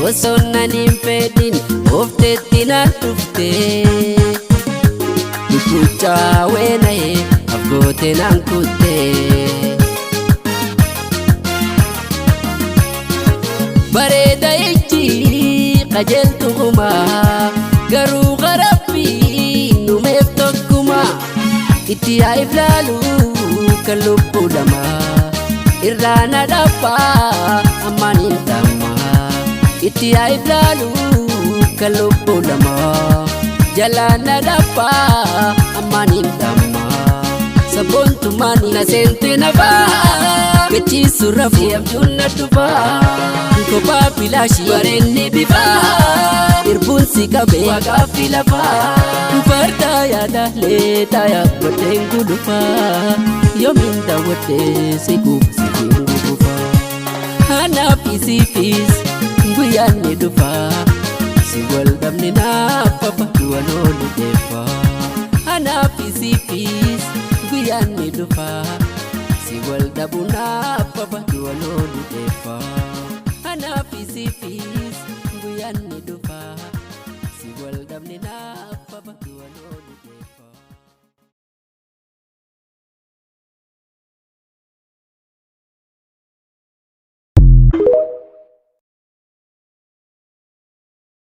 Osonanin fedin oftetti na tufte Kucha wenae afgote nan kutte Bareda ichi qajeltuma garu gharabbi numef tokkuma itti aiflalu kalubbu lama irrana dappa amanin tamma itti aiflalu kalubbu lama jalana dappa amanin tamma sabontumani na sente nafa kechi surafi abjunna tufa kopa pilashi barenne bifa irbunsi kabe wakafi lafa farda yada leta ya batengu dufa yominda wote siku sikingu dufa hana pisi fis nguyane dufa siwal damne na papa duanolu defa hana pisi fis nguyane dufa siwal dabuna papa duanolu defa hana pisi fis